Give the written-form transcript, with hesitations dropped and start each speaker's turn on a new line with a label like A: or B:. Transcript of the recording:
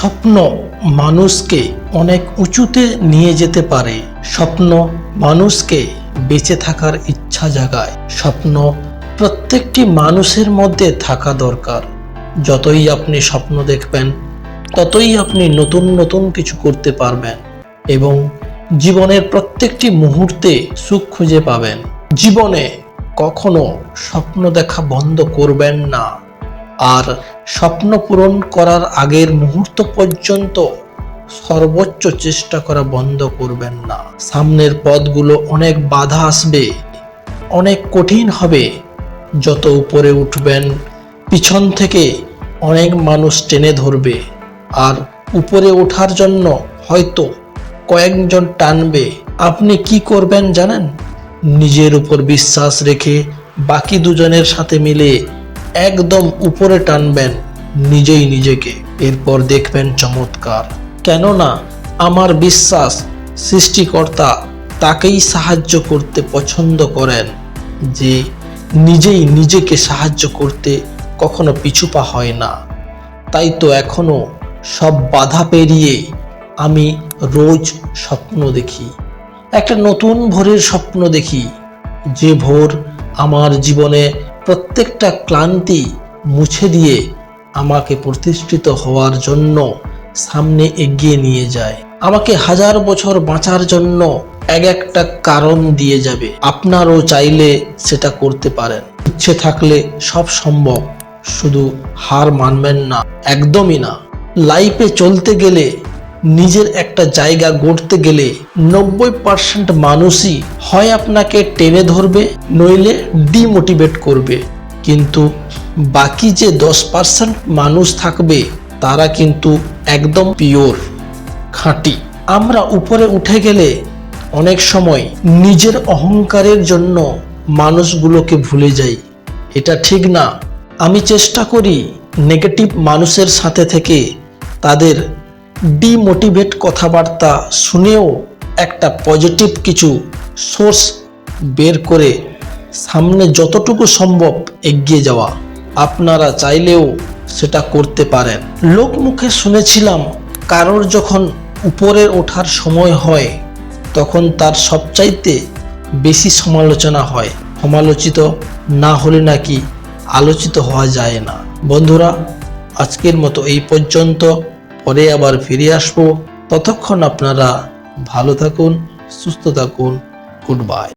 A: স্বপ্ন মানুষকে অনেক উঁচুতে নিয়ে যেতে পারে। স্বপ্ন মানুষকে বেঁচে থাকার ইচ্ছা জাগায়। স্বপ্ন প্রত্যেকটি মানুষের মধ্যে থাকা দরকার। যতই আপনি স্বপ্ন দেখবেন ততই আপনি নতুন নতুন কিছু করতে পারবেন এবং জীবনের প্রত্যেকটি মুহূর্তে সুখ খুঁজে পাবেন। জীবনে কখনো স্বপ্ন দেখা বন্ধ করবেন না। আর স্বপ্ন পূরণ করার আগের মুহূর্ত পর্যন্ত সর্বোচ্চ চেষ্টা করা বন্ধ করবেন না। সামনের পথগুলো অনেক বাধা আসবে, অনেক কঠিন হবে। যত উপরে উঠবেন পিছন থেকে অনেক মানুষ টেনে ধরবে, আর উপরে ওঠার জন্য হয়তো কয়েকজন টানবে। আপনি কি করবেন জানেন? নিজের উপর বিশ্বাস রেখে বাকি দুজনের সাথে মিলে একদম উপরে টানবেন নিজেই নিজেকে। এরপর দেখবেন চমৎকার। কেননা আমার বিশ্বাস সৃষ্টিকর্তা তাকেই সাহায্য করতে পছন্দ করেন যে নিজেই নিজেকে সাহায্য করতে কখনো পিছুপা হয় না। তাই তো এখনো সব বাধা পেরিয়ে আমি রোজ স্বপ্ন দেখি। একটা নতুন ভোরের স্বপ্ন দেখি, যে ভোর আমার জীবনে প্রত্যেকটা ক্লান্তি মুছে দিয়ে আমাকে প্রতিষ্ঠিত হওয়ার জন্য সামনে এগিয়ে নিয়ে যায়, আমাকে 1000 বছর বাঁচার জন্য এক একটা কারণ দিয়ে যাবে। আপনারও চাইলে সেটা করতে পারেন। ইচ্ছে থাকলে সব সম্ভব, শুধু হার মানবেন না, একদমই না। লাইফে চলতে গেলে, নিজের একটা জায়গা গড়তে গেলে 90% মানুষই হয় আপনাকে টেনে ধরবে, নইলে ডিমোটিভেট করবে। কিন্তু বাকি যে 10% মানুষ থাকবে তারা কিন্তু একদম পিওর, খাঁটি। আমরা উপরে উঠে গেলে অনেক সময় নিজের অহংকারের জন্য মানুষগুলোকে ভুলে যাই। এটা ঠিক না। আমি চেষ্টা করি নেগেটিভ মানুষের সাথে থেকে তাদের ডিমোটিভেট কথাবার্তা শুনেও একটা পজিটিভ কিছু সোর্স বের করে সামনে যতটুকু সম্ভব এগিয়ে যাওয়া। আপনারা চাইলেও সেটা করতে পারেন। লোকমুখে শুনেছিলাম, কারোর যখন উপরে ওঠার সময় হয় তখন তার সবচাইতে বেশি সমালোচনা হয়। সমালোচিত না হলে নাকি আলোচিত হওয়া যায় না। বন্ধুরা, আজকের মতো এই পর্যন্ত। পরে আবার ফিরে আসবো। ততক্ষণ আপনারা ভালো থাকুন, সুস্থ থাকুন। Good bye.